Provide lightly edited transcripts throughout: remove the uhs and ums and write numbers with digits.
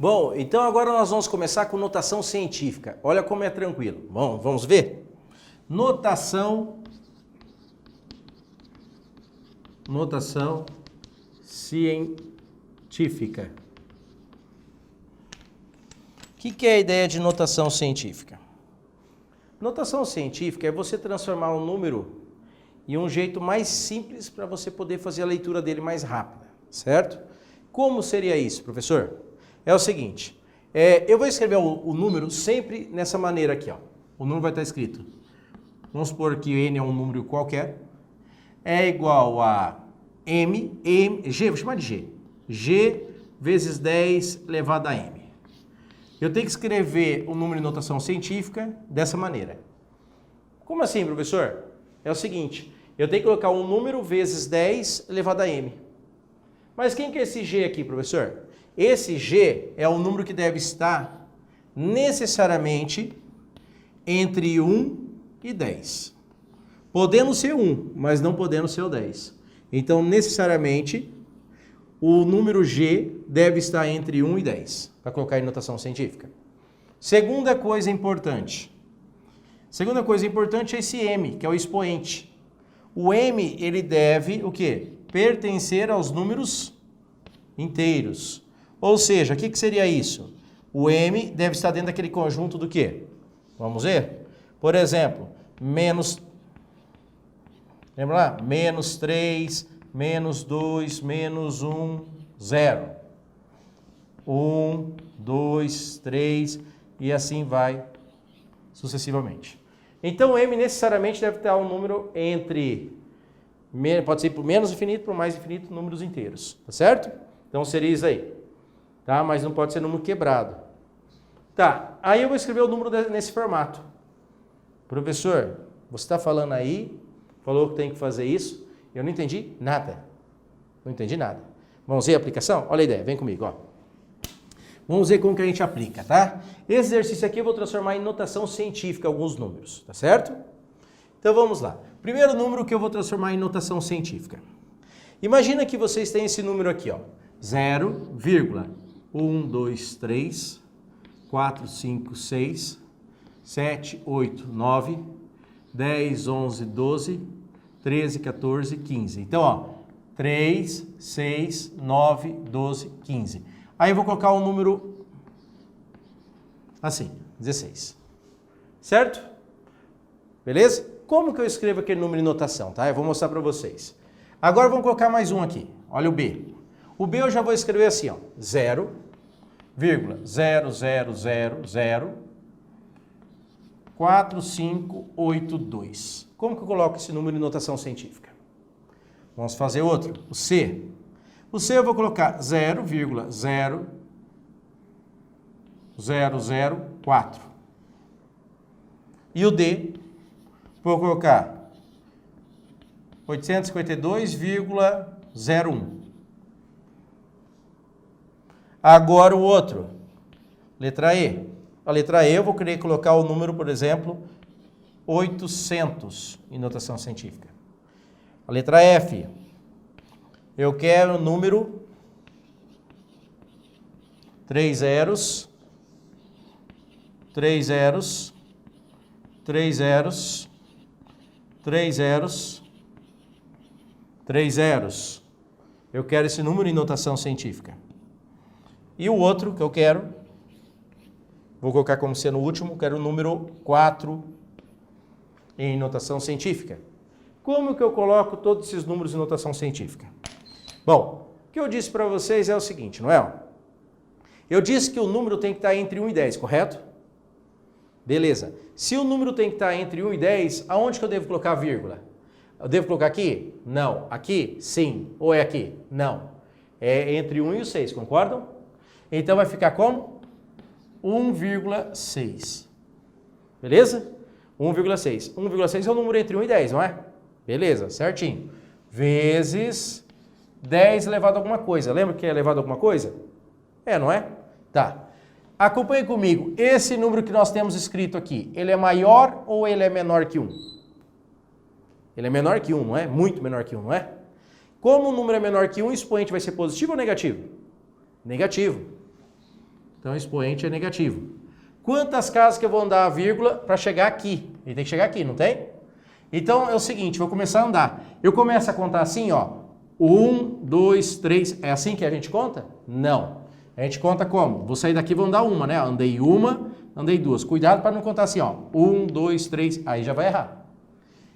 Bom, então agora nós vamos começar com notação científica. Olha como é tranquilo. Bom, vamos ver? Notação científica. O que é a ideia de notação científica? Notação científica é você transformar um número em um jeito mais simples para você poder fazer a leitura dele mais rápida, certo? Como seria isso, professor? É o seguinte, eu vou escrever o número sempre nessa maneira aqui, ó. O número vai estar escrito, vamos supor que n é um número qualquer, é igual a G, vou chamar de G, G vezes 10 elevado a M. Eu tenho que escrever o número em notação científica dessa maneira. Como assim, professor? É o seguinte, eu tenho que colocar um número vezes 10 elevado a M. Mas quem que é esse G aqui, professor? Esse G é o número que deve estar necessariamente entre 1 e 10. Podendo ser 1, mas não podendo ser o 10. Então, necessariamente, o número G deve estar entre 1 e 10, para colocar em notação científica. Segunda coisa importante é esse M, que é o expoente. O M, ele deve, o quê? Pertencer aos números inteiros. Ou seja, o que seria isso? O M deve estar dentro daquele conjunto do quê? Vamos ver? Por exemplo, lembra lá? Menos 3, menos 2, menos 1, 0. 1, 2, 3 e assim vai sucessivamente. Então, o M necessariamente deve ter um número entre, pode ser por menos infinito, por mais infinito, números inteiros, tá certo? Então, seria isso aí. Tá? Mas não pode ser número quebrado. Tá, aí eu vou escrever o número nesse formato. Professor, você está falando aí, falou que tem que fazer isso, eu não entendi nada. Não entendi nada. Vamos ver a aplicação? Olha a ideia, vem comigo, ó. Vamos ver como que a gente aplica, tá? Esse exercício aqui eu vou transformar em notação científica alguns números, tá certo? Então vamos lá. Primeiro número que eu vou transformar em notação científica. Imagina que vocês têm esse número aqui, ó. 0,1, 2, 3, 4, 5, 6, 7, 8, 9, 10, 11, 12, 13, 14, 15. Então, ó, 3, 6, 9, 12, 15. Aí eu vou colocar um número assim, 16. Certo? Beleza? Como que eu escrevo aquele número em notação, tá? Eu vou mostrar para vocês. Agora vamos colocar mais um aqui. Olha o B. O B eu já vou escrever assim, ó, 0,0000 4582. Como que eu coloco esse número em notação científica? Vamos fazer outro, o C. O C eu vou colocar 0,0004. E o D, vou colocar 852,01. Agora o outro, letra E. A letra E eu vou querer colocar o número, por exemplo, 800 em notação científica. A letra F, eu quero o número 3 zeros, 3 zeros, 3 zeros, 3 zeros, 3 zeros. Eu quero esse número em notação científica. E o outro que eu quero, vou colocar como sendo o último, quero o número 4 em notação científica. Como que eu coloco todos esses números em notação científica? Bom, o que eu disse para vocês é o seguinte, não é? Eu disse que o número tem que estar entre 1 e 10, correto? Beleza. Se o número tem que estar entre 1 e 10, aonde que eu devo colocar a vírgula? Eu devo colocar aqui? Não. Aqui? Sim. Ou é aqui? Não. É entre 1 e o 6, concordam? Então vai ficar como? 1,6. Beleza? 1,6. 1,6 é o número entre 1 e 10, não é? Beleza, certinho. Vezes 10 elevado a alguma coisa. Lembra que é elevado a alguma coisa? É, não é? Tá. Acompanhe comigo. Esse número que nós temos escrito aqui, ele é maior ou ele é menor que 1? Ele é menor que 1, não é? Muito menor que 1, não é? Como o número é menor que 1, o expoente vai ser positivo ou negativo? Negativo. Então, o expoente é negativo. Quantas casas que eu vou andar a vírgula para chegar aqui? Ele tem que chegar aqui, não tem? Então, é o seguinte, vou começar a andar. Eu começo a contar assim, ó. 1, 2, 3. É assim que a gente conta? Não. A gente conta como? Vou sair daqui e vou andar uma, né? Andei uma, andei duas. Cuidado para não contar assim, ó. 1, 2, 3. Aí já vai errar.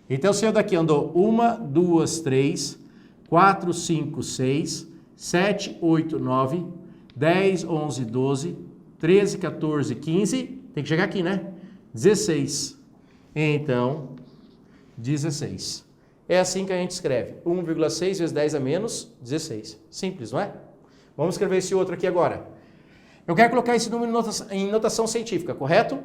Então, se eu daqui andou 1, 2, 3, 4, 5, 6, 7, 8, 9, 10, 11, 12, 13, 14, 15. Tem que chegar aqui, né? 16. Então, 16. É assim que a gente escreve. 1,6 vezes 10 a menos 16. Simples, não é? Vamos escrever esse outro aqui agora. Eu quero colocar esse número em notação científica, correto?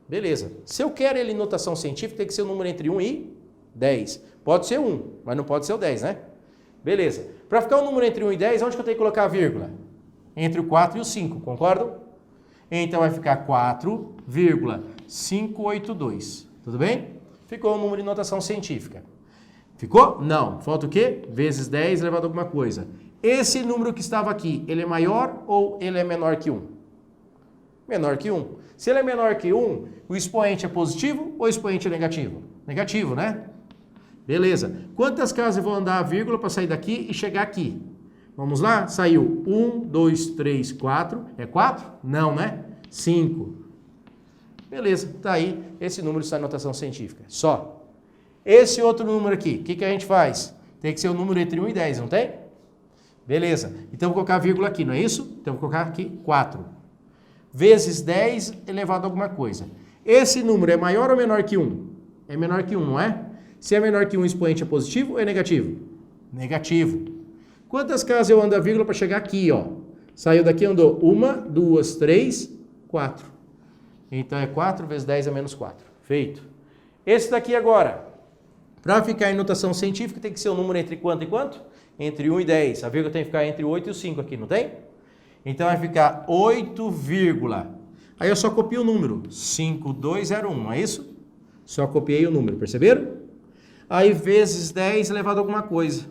Beleza. Se eu quero ele em notação científica, tem que ser um número entre 1 e 10. Pode ser 1, mas não pode ser o 10, né? Beleza. Para ficar um número entre 1 e 10, onde que eu tenho que colocar a vírgula? Entre o 4 e o 5, concordam? Então vai ficar 4,582. Tudo bem? Ficou um número em notação científica. Ficou? Não. Falta o quê? Vezes 10 elevado a alguma coisa. Esse número que estava aqui, ele é maior ou ele é menor que 1? Menor que 1. Se ele é menor que 1, o expoente é positivo ou o expoente é negativo? Negativo, né? Beleza. Quantas casas eu vou andar a vírgula para sair daqui e chegar aqui? Vamos lá? Saiu 1, 2, 3, 4. É 4? Não, né? 5. Beleza. Tá aí. Esse número está em notação científica. Só. Esse outro número aqui, o que a gente faz? Tem que ser o número entre 1 e 10, não tem? Beleza. Então, vou colocar a vírgula aqui, não é isso? Então, vou colocar aqui 4. Vezes 10 elevado a alguma coisa. Esse número é maior ou menor que 1? É menor que 1, não é? Se é menor que 1, o expoente é positivo ou é negativo? Negativo. Quantas casas eu ando a vírgula para chegar aqui, ó? Saiu daqui, andou 1, 2, 3, 4. Então, é 4 vezes 10 a menos 4. Feito. Esse daqui agora, para ficar em notação científica, tem que ser um número entre quanto e quanto? Entre 1 e 10. A vírgula tem que ficar entre o 8 e o 5 aqui, não tem? Então, vai ficar 8, aí eu só copio o número. 5201, não é isso? Só copiei o número, perceberam? Aí, vezes 10 elevado a alguma coisa.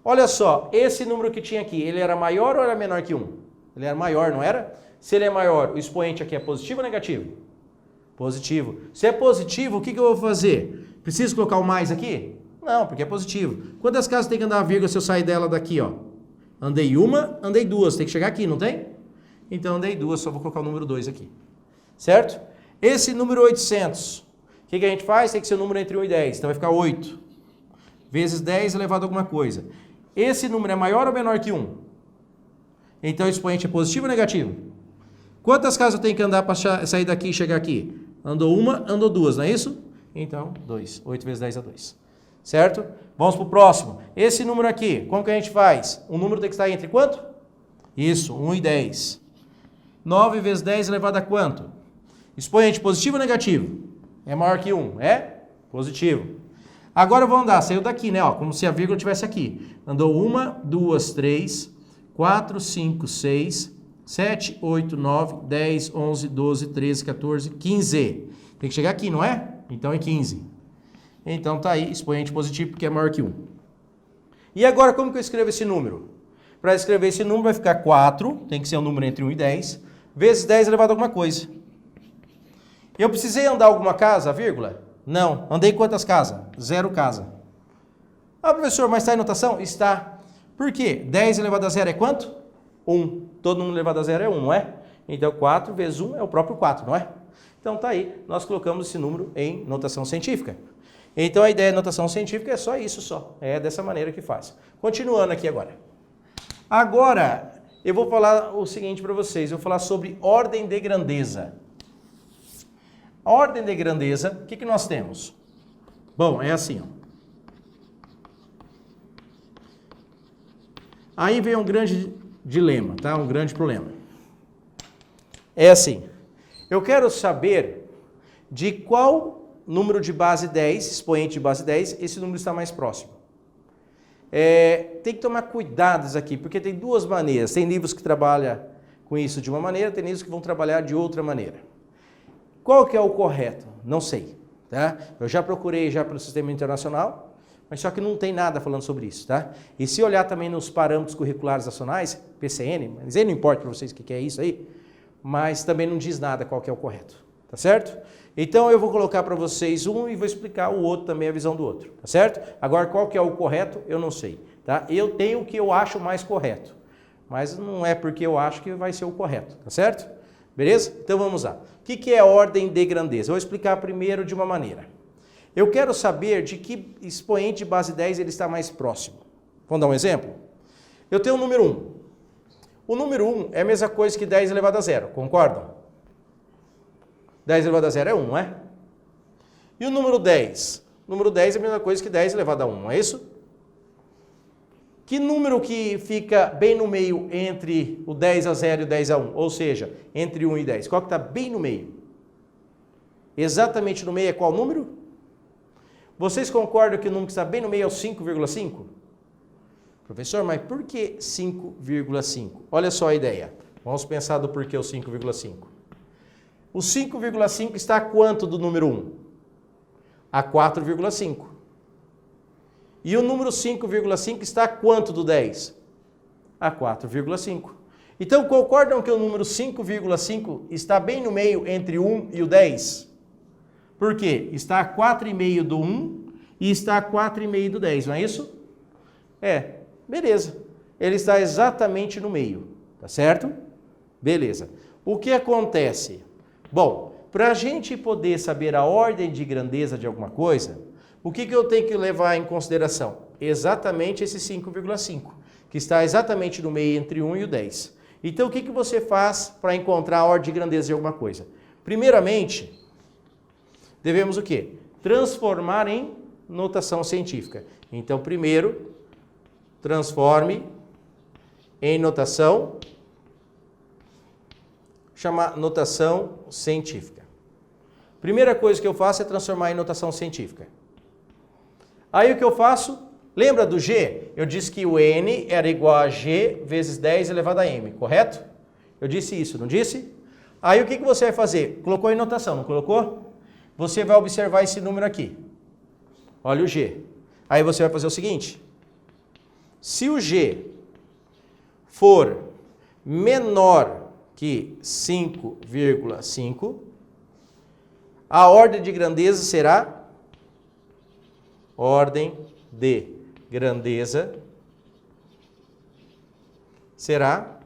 Olha só, esse número que tinha aqui, ele era maior ou era menor que 1? Ele era maior, não era? Se ele é maior, o expoente aqui é positivo ou negativo? Positivo. Se é positivo, o que eu vou fazer? Preciso colocar o mais aqui? Não, porque é positivo. Quantas casas tem que andar a vírgula se eu sair dela daqui, ó? Andei uma, andei duas. Tem que chegar aqui, não tem? Então, andei duas, só vou colocar o número 2 aqui. Certo? Esse número 800, o que a gente faz? Tem que ser o número entre 1 e 10. Então, vai ficar 8. Vezes 10 elevado a alguma coisa. Esse número é maior ou menor que 1? Então, o expoente é positivo ou negativo? Quantas casas eu tenho que andar para sair daqui e chegar aqui? Andou uma, andou duas, não é isso? Então, 2. 8 vezes 10 é 2. Certo? Vamos para o próximo. Esse número aqui, como que a gente faz? O número tem que estar entre quanto? Isso, 1 e 10. 9 vezes 10 elevado a quanto? Expoente positivo ou negativo? É maior que 1. É? Positivo. Agora eu vou andar, saiu daqui, né? Ó, como se a vírgula estivesse aqui. Andou 1, 2, 3, 4, 5, 6, 7, 8, 9, 10, 11, 12, 13, 14, 15. Tem que chegar aqui, não é? Então é 15. Então tá aí, expoente positivo porque é maior que 1. E agora como que eu escrevo esse número? Para escrever esse número vai ficar 4, tem que ser um número entre 1 e 10, vezes 10 elevado a alguma coisa. Eu precisei andar alguma casa, vírgula? Não. Andei quantas casas? 0 casa. Ah, professor, mas está em notação? Está. Por quê? 10 elevado a 0 é quanto? 1. Todo número elevado a 0 é 1, não é? Então 4 vezes 1 é o próprio 4, não é? Então tá aí, nós colocamos esse número em notação científica. Então a ideia de notação científica é só isso, só. É dessa maneira que faz. Continuando aqui agora. Agora, eu vou falar o seguinte para vocês. Eu vou falar sobre ordem de grandeza. A ordem de grandeza, o que nós temos? Bom, é assim, ó. Aí vem um grande dilema, tá? Um grande problema. É assim. Eu quero saber de qual número de base 10, expoente de base 10, esse número está mais próximo. Tem que tomar cuidados aqui, porque tem duas maneiras. Tem livros que trabalham com isso de uma maneira, tem níveis que vão trabalhar de outra maneira. Qual que é o correto? Não sei, tá? Eu já procurei já pelo sistema internacional, mas só que não tem nada falando sobre isso, tá? E se olhar também nos parâmetros curriculares nacionais, PCN, mas aí não importa para vocês o que é isso aí, mas também não diz nada qual que é o correto, tá certo? Então eu vou colocar para vocês um e vou explicar o outro também, a visão do outro, tá certo? Agora qual que é o correto, eu não sei, tá? Eu tenho o que eu acho mais correto, mas não é porque eu acho que vai ser o correto, tá certo? Beleza? Então vamos lá. O que é ordem de grandeza? Eu vou explicar primeiro de uma maneira. Eu quero saber de que expoente de base 10 ele está mais próximo. Vamos dar um exemplo? Eu tenho o número 1. O número 1 é a mesma coisa que 10 elevado a 0, concordam? 10 elevado a 0 é 1, não é? E o número 10? O número 10 é a mesma coisa que 10 elevado a 1, não é isso? Que número que fica bem no meio entre o 10 a 0 e o 10 a 1? Ou seja, entre 1 e 10. Qual que está bem no meio? Exatamente no meio é qual número? Vocês concordam que o número que está bem no meio é o 5,5? Professor, mas por que 5,5? Olha só a ideia. Vamos pensar do porquê o 5,5. O 5,5 está a quanto do número 1? A 4,5. E o número 5,5 está a quanto do 10? A 4,5. Então, concordam que o número 5,5 está bem no meio entre o 1 e o 10? Por quê? Está a 4,5 do 1 e está a 4,5 do 10, não é isso? É, beleza. Ele está exatamente no meio, tá certo? Beleza. O que acontece? Bom, para a gente poder saber a ordem de grandeza de alguma coisa, o que eu tenho que levar em consideração? Exatamente esse 5,5, que está exatamente no meio entre 1 e o 10. Então, o que você faz para encontrar a ordem de grandeza de alguma coisa? Primeiramente, devemos o quê? Transformar em notação científica. Então, primeiro, transforme em notação, chamar notação científica. Primeira coisa que eu faço é transformar em notação científica. Aí o que eu faço? Lembra do G? Eu disse que o N era igual a G vezes 10 elevado a M, correto? Eu disse isso, não disse? Aí o que você vai fazer? Colocou em notação, não colocou? Você vai observar esse número aqui. Olha o G. Aí você vai fazer o seguinte. Se o G for menor que 5,5, a ordem de grandeza será ordem de grandeza será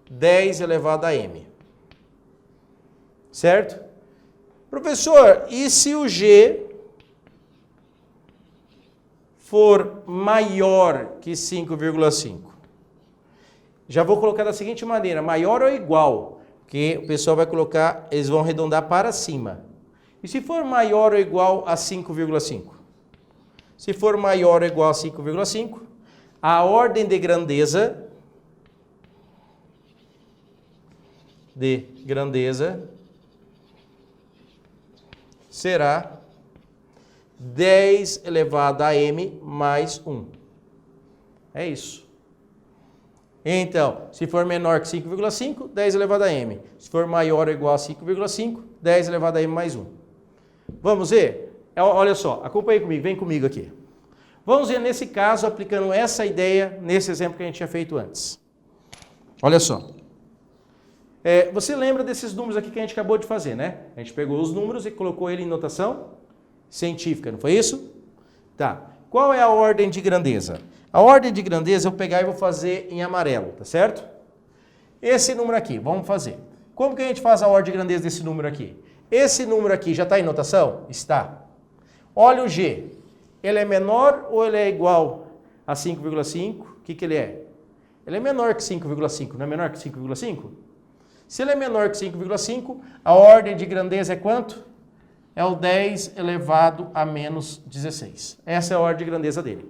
10 elevado a m. Certo? Professor, e se o G for maior que 5,5? Já vou colocar da seguinte maneira, maior ou igual, porque o pessoal vai colocar, eles vão arredondar para cima. E se for maior ou igual a 5,5? Se for maior ou igual a 5,5, a ordem de grandeza será 10 elevado a m mais 1. É isso. Então, se for menor que 5,5, 10 elevado a m. Se for maior ou igual a 5,5, 10 elevado a m mais 1. Vamos ver? Olha só, acompanhe comigo, vem comigo aqui. Vamos ver nesse caso, aplicando essa ideia, nesse exemplo que a gente tinha feito antes. Olha só. Você lembra desses números aqui que a gente acabou de fazer, né? A gente pegou os números e colocou ele em notação científica, não foi isso? Tá. Qual é a ordem de grandeza? A ordem de grandeza eu pegar e vou fazer em amarelo, tá certo? Esse número aqui, vamos fazer. Como que a gente faz a ordem de grandeza desse número aqui? Esse número aqui já está em notação? Está. Olha o G. Ele é menor ou ele é igual a 5,5? O que ele é? Ele é menor que 5,5, não é menor que 5,5? Se ele é menor que 5,5, a ordem de grandeza é quanto? É o 10 elevado a menos 16. Essa é a ordem de grandeza dele.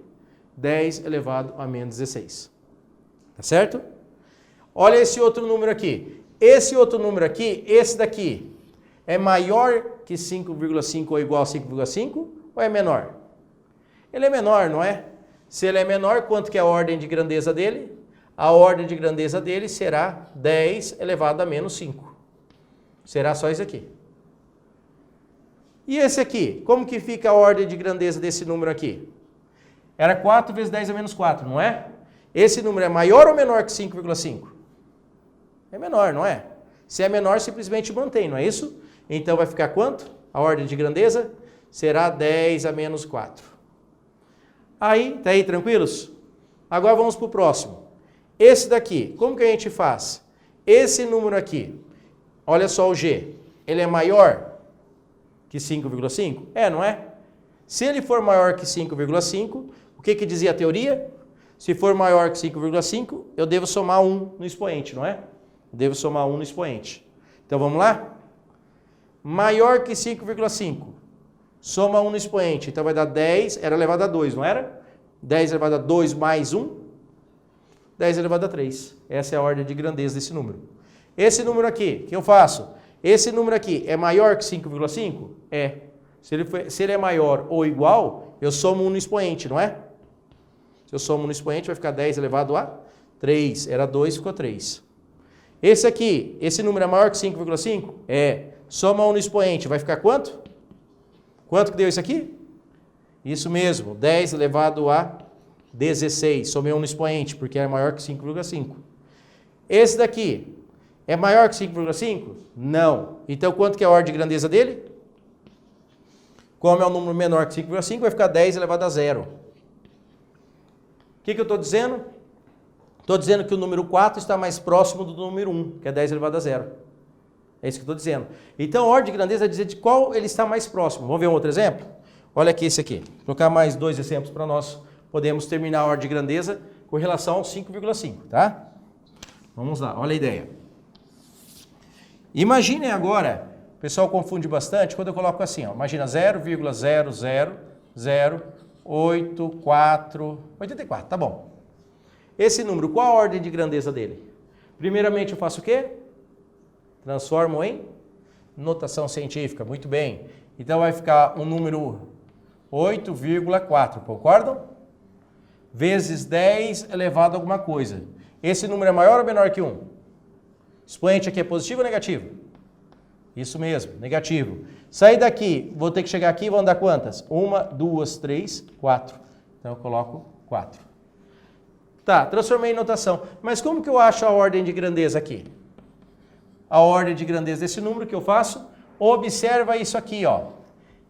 10 elevado a menos 16. Tá certo? Olha esse outro número aqui. Esse outro número aqui, esse daqui, é maior que 5,5 ou igual a 5,5 ou é menor? Ele é menor, não é? Se ele é menor, quanto que é a ordem de grandeza dele? a ordem de grandeza dele será 10 elevado a menos 5. Será só isso aqui. E esse aqui? Como que fica a ordem de grandeza desse número aqui? Era 4 vezes 10 a menos 4, não é? Esse número é maior ou menor que 5,5? É menor, não é? Se é menor, simplesmente mantém, não é isso? Então vai ficar quanto? A ordem de grandeza será 10 a menos 4. Aí, tá aí tranquilos? Agora vamos para o próximo. Esse daqui, como que a gente faz? Esse número aqui, olha só o G, ele é maior que 5,5? É, não é? Se ele for maior que 5,5, o que dizia a teoria? Se for maior que 5,5, eu devo somar 1 no expoente, não é? Devo somar 1 no expoente. Então vamos lá? Maior que 5,5. Soma 1 no expoente. Então vai dar 10, era elevado a 2, não era? 10 elevado a 2 mais 1, 10 elevado a 3. Essa é a ordem de grandeza desse número. Esse número aqui, o que eu faço? Esse número aqui é maior que 5,5? É. Se ele é maior ou igual, eu somo 1 no expoente, não é? Se eu somo no expoente, vai ficar 10 elevado a 3. Era 2, ficou 3. Esse aqui, esse número é maior que 5,5? É. Soma 1 no expoente, vai ficar quanto? Quanto que deu isso aqui? Isso mesmo, 10 elevado a 16. Somei 1 no expoente, porque é maior que 5,5. Esse daqui é maior que 5,5? Não. Então, quanto que é a ordem de grandeza dele? Como é um número menor que 5,5, vai ficar 10 elevado a 0. O que eu estou dizendo? Estou dizendo que o número 4 está mais próximo do número 1, que é 10 elevado a 0. É isso que eu estou dizendo. Então, a ordem de grandeza é dizer de qual ele está mais próximo. Vamos ver um outro exemplo? Olha aqui esse aqui. Vou colocar mais 2 exemplos para nós podemos terminar a ordem de grandeza com relação ao 5,5, tá? Vamos lá, olha a ideia. Imaginem agora, o pessoal confunde bastante quando eu coloco assim, ó, imagina 0,00084, tá bom. Esse número, qual a ordem de grandeza dele? Primeiramente eu faço o quê? Transformo em notação científica, muito bem. Então vai ficar um número 8,4, concordam? Vezes 10 elevado a alguma coisa. Esse número é maior ou menor que 1? Expoente aqui é positivo ou negativo? Isso mesmo, negativo. Sair daqui, vou ter que chegar aqui e vou andar quantas? 1, 2, 3, 4. Então eu coloco 4. Tá, transformei em notação. Mas como que eu acho a ordem de grandeza aqui? A ordem de grandeza desse número que eu faço? Observa isso aqui, ó.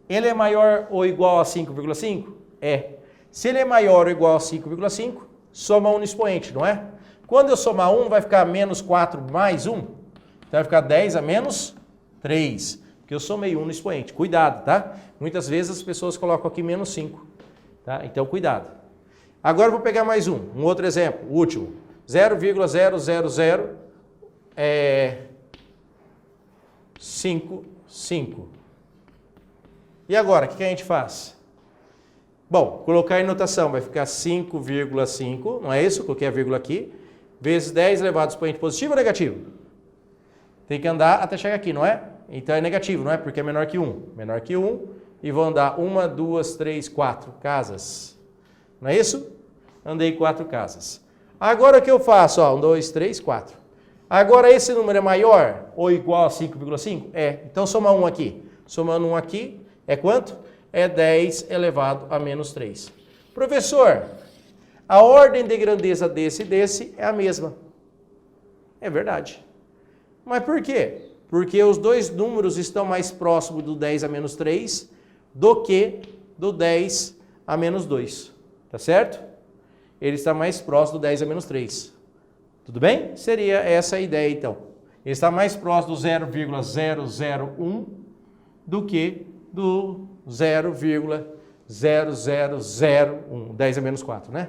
Ele é maior ou igual a 5,5? É. Se ele é maior ou igual a 5,5, soma 1 no expoente, não é? Quando eu somar 1, vai ficar menos 4 mais 1. Então vai ficar 10 a menos 3. Porque eu somei 1 no expoente. Cuidado, tá? Muitas vezes as pessoas colocam aqui menos 5. Tá? Então cuidado. Agora eu vou pegar mais um outro exemplo, o último. 0,00055. E agora, o que a gente faz? Bom, colocar em notação, vai ficar 5,5, não é isso? Coloquei a vírgula aqui, vezes 10 elevado ao expoente positivo ou negativo? Tem que andar até chegar aqui, não é? Então é negativo, não é? Porque é menor que 1. Menor que 1, e vou andar 1, 2, 3, 4 casas. Não é isso? Andei 4 casas. Agora o que eu faço? Ó, 1, 2, 3, 4. Agora esse número é maior ou igual a 5,5? É. Então soma 1 aqui. Somando 1 aqui, é quanto? É 10 elevado a menos 3. Professor, a ordem de grandeza desse e desse é a mesma. É verdade. Mas por quê? Porque os dois números estão mais próximos do 10 a menos 3 do que do 10 a menos 2. Tá certo? Ele está mais próximo do 10 a menos 3. Tudo bem? Seria essa a ideia, então. Ele está mais próximo do 0,001 do que do 0,0001, 10 a menos 4, né?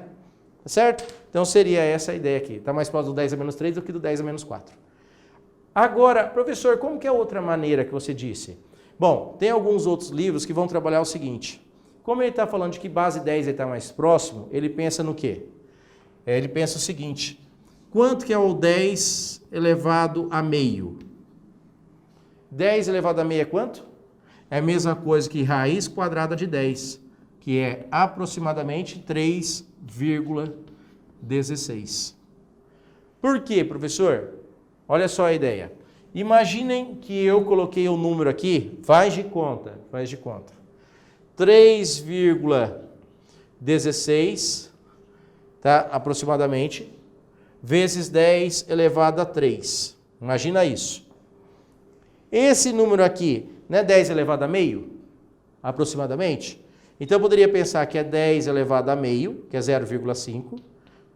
Tá certo? Então seria essa a ideia aqui. Está mais próximo do 10 a menos 3 do que do 10 a menos 4. Agora, professor, como que é a outra maneira que você disse? Bom, tem alguns outros livros que vão trabalhar o seguinte. Como ele está falando de que base 10 está mais próximo, ele pensa no quê? Ele pensa o seguinte. Quanto que é o 10 elevado a meio? 10 elevado a meio é quanto? É a mesma coisa que raiz quadrada de 10, que é aproximadamente 3,16. Por quê, professor? Olha só a ideia. Imaginem que eu coloquei o número aqui, faz de conta. 3,16, tá? Aproximadamente, vezes 10 elevado a 3. Imagina isso. Esse número aqui, não é 10 elevado a meio? Aproximadamente. Então eu poderia pensar que é 10 elevado a meio, que é 0,5,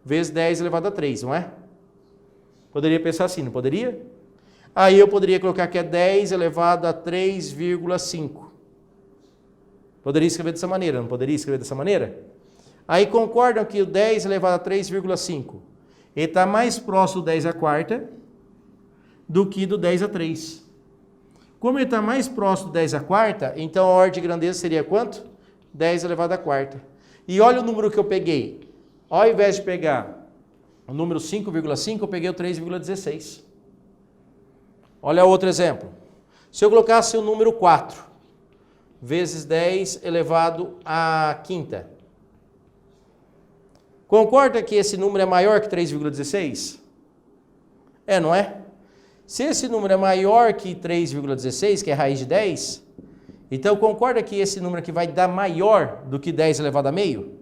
vezes 10 elevado a 3, não é? Poderia pensar assim, não poderia? Aí eu poderia colocar que é 10 elevado a 3,5. Poderia escrever dessa maneira, não poderia escrever dessa maneira? Aí concordam que o 10 elevado a 3,5, ele está mais próximo do 10 à quarta do que do 10 a 3. Como ele está mais próximo do 10 à quarta, então a ordem de grandeza seria quanto? 10 elevado à quarta. E olha o número que eu peguei. Ao invés de pegar o número 5,5, eu peguei o 3,16. Olha outro exemplo. Se eu colocasse o número 4, vezes 10 elevado à quinta. Concorda que esse número é maior que 3,16? É, não é? Se esse número é maior que 3,16, que é raiz de 10, então concorda que esse número aqui vai dar maior do que 10 elevado a meio?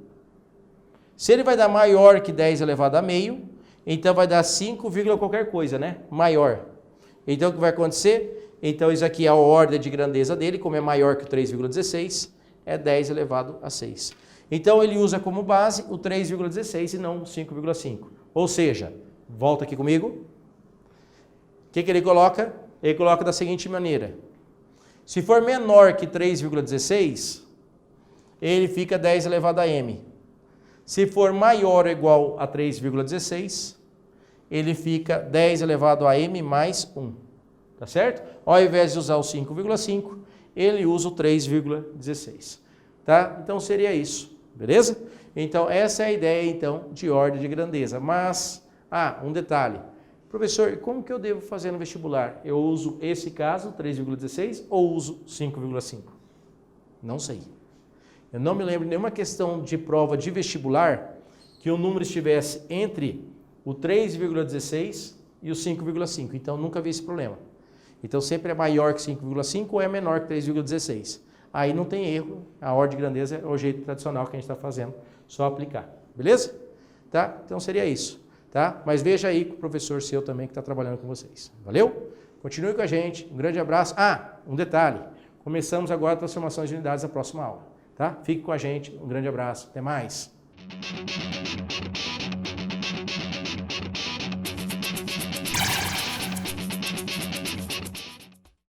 Se ele vai dar maior que 10 elevado a meio, então vai dar 5, qualquer coisa, né? Maior. Então o que vai acontecer? Então isso aqui é a ordem de grandeza dele, como é maior que o 3,16, é 10 elevado a 6. Então ele usa como base o 3,16 e não o 5,5. Ou seja, volta aqui comigo. O que ele coloca? Ele coloca da seguinte maneira. Se for menor que 3,16, ele fica 10 elevado a m. Se for maior ou igual a 3,16, ele fica 10 elevado a m mais 1. Tá certo? Ao invés de usar o 5,5, ele usa o 3,16. Tá? Então seria isso. Beleza? Então essa é a ideia então de ordem de grandeza. Mas, um detalhe. Professor, como que eu devo fazer no vestibular? Eu uso esse caso, 3,16, ou uso 5,5? Não sei. Eu não me lembro de nenhuma questão de prova de vestibular que o número estivesse entre o 3,16 e o 5,5. Então, nunca vi esse problema. Então, sempre é maior que 5,5 ou é menor que 3,16. Aí não tem erro. A ordem de grandeza é o jeito tradicional que a gente está fazendo. Só aplicar. Beleza? Tá? Então, seria isso. Tá? Mas veja aí com o professor seu também que está trabalhando com vocês. Valeu? Continue com a gente. Um grande abraço. Um detalhe. Começamos agora a transformação de unidades na próxima aula. Tá? Fique com a gente. Um grande abraço. Até mais.